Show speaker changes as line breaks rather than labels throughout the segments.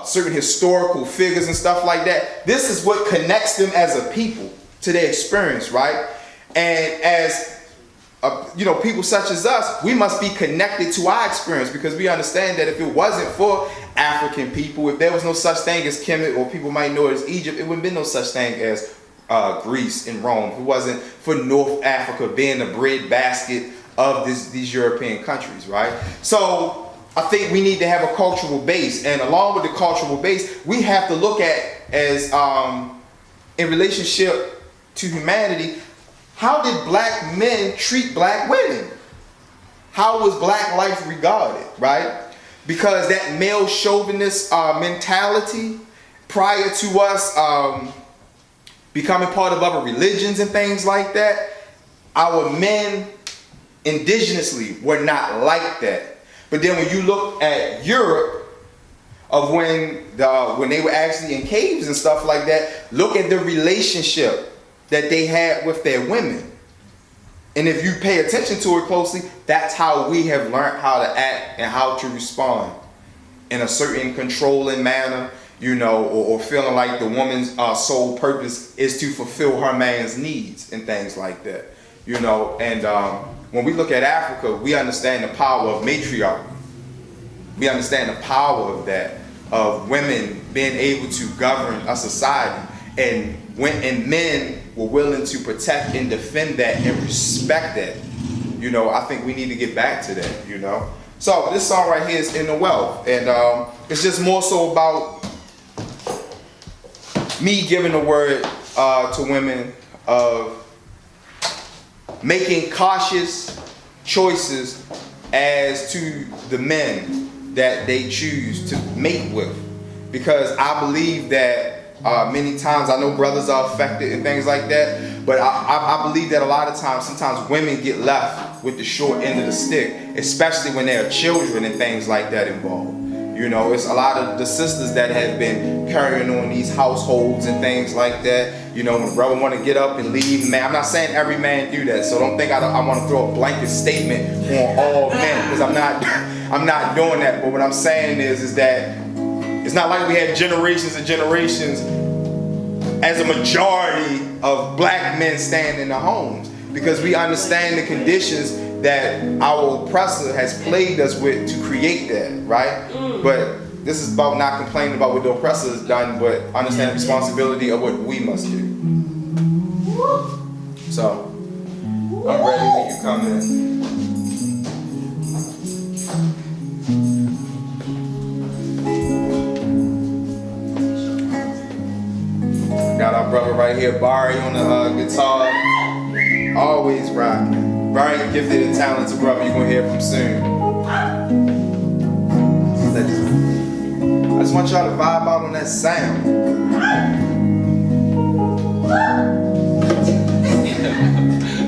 certain historical figures and stuff like that. This is what connects them as a people to their experience, right? And as people such as us, we must be connected to our experience, because we understand that if it wasn't for African people, if there was no such thing as Kemet, or people might know it as Egypt, it wouldn't be no such thing as Greece and Rome. If it wasn't for North Africa being the breadbasket of these European countries, right? So I think we need to have a cultural base, and along with the cultural base, we have to look at as in relationship to humanity, how did black men treat black women? How was black life regarded, right? Because that male chauvinist mentality prior to us becoming part of other religions and things like that, our men indigenously were not like that. But then when you look at Europe, of when they were actually in caves and stuff like that, look at the relationship that they had with their women. And if you pay attention to it closely, that's how we have learned how to act and how to respond in a certain controlling manner, or feeling like the woman's sole purpose is to fulfill her man's needs and things like that, And when we look at Africa, we understand the power of matriarchy. We understand the power of that, of women being able to govern a society, and men were willing to protect and defend that and respect that. I think we need to get back to that, So this song right here is In the Wealth, and it's just more so about me giving the word to women of making cautious choices as to the men that they choose to mate with, because I believe that many times, I know brothers are affected and things like that, but I believe that a lot of times, sometimes women get left with the short end of the stick, especially when there are children and things like that involved. It's a lot of the sisters that have been carrying on these households and things like that. When brother want to get up and leave, man, I'm not saying every man do that, so don't think I want to throw a blanket statement on all men, because I'm not doing that. But what I'm saying is that it's not like we had generations and generations as a majority of black men staying in the homes, because we understand the conditions that our oppressor has plagued us with to create that, right? But this is about not complaining about what the oppressor has done, but understand the responsibility of what we must do. So, I'm ready when you come in. Got our brother right here, Barry, on the guitar. Always rocking. Very gifted and talented brother. You're going to hear from soon. I just want y'all to vibe out on that sound.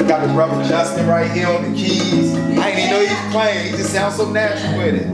Got the brother Justin right here on the keys. I didn't even know he was playing. He just sounds so natural with it.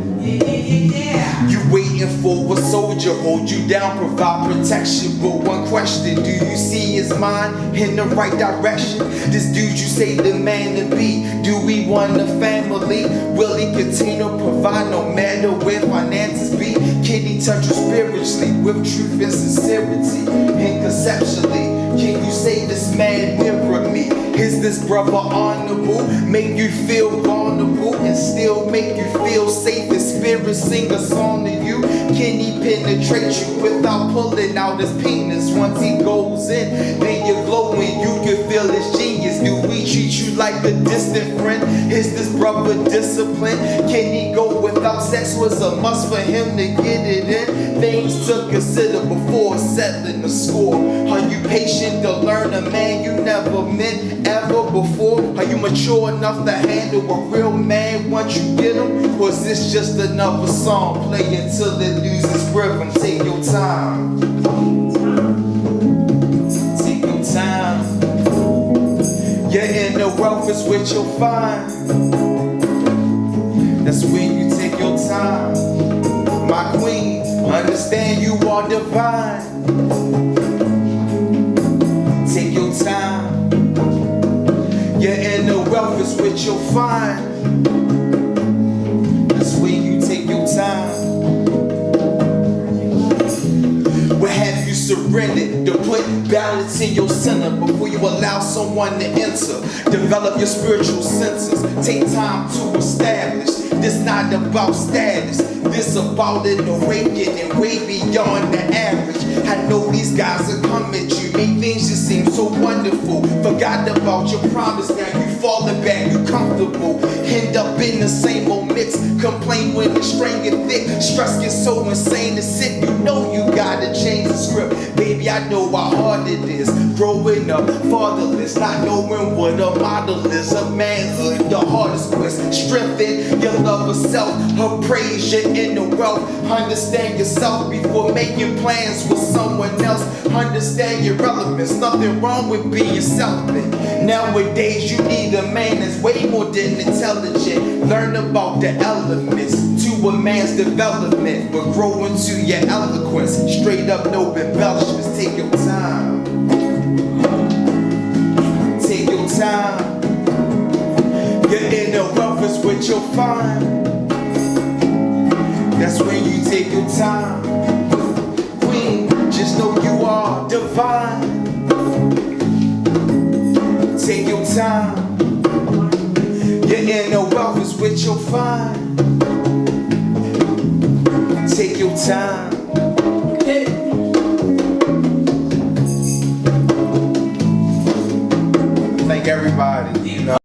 You waiting for a soldier, hold you down, provide protection. But one question, do you see his mind in the right direction? This dude you say the man to be, do we want a family? Will he continue to provide no matter where finances be? Can he touch you spiritually with truth and sincerity? And conceptually, can you say this man mirror me? Is this brother honorable? Make you feel vulnerable and still make you feel safe? His spirit sing a song to you. Can he penetrate you without pulling out his penis? Once he goes in, then you're glowing. You can feel his genius. Do we treat you like a distant friend? Is this brother disciplined? Can he go without sex? Was a must for him to get it in? Things to consider before settling the score. Are you patient to learn a man you never met ever before? Are you mature enough to handle a real man once you get him? Or is this just another song? Play until it loses rhythm. Take your time. Take your time. Your inner wealth is what you'll find. That's when you take your time. My queen, understand you are divine. Take your time. Your inner wealth is what you'll find. That's when you take your time. surrendered to put balance in your center before you allow someone to enter. Develop your spiritual senses. Take time to establish. This not about status. This about an awakening way beyond the average. I know these guys will come at you, make things just seem so wonderful. Forgot about your promise, now you falling back, you comfortable. End up in the same old mix. Complain when the string get thick. Stress gets so insane to sit. You know you gotta change the script. Baby, I know how hard it is. Growing up fatherless, not knowing what a model is. A manhood, the hardest quest. Strengthen your love of self. Appraise your inner wealth. Understand yourself before making plans with someone else. Understand your relevance. Nothing wrong with being selfish. Nowadays you need a man that's way more than intelligent. Learn about the elements to a man's development, but grow into your eloquence. Straight up, no embellishments. Take your time. Take your time. Your inner wealth is what you'll find. That's when you take your time. Queen, just know you are divine. Take your time. Your inner wealth is what you'll find. Take your time. Thank everybody.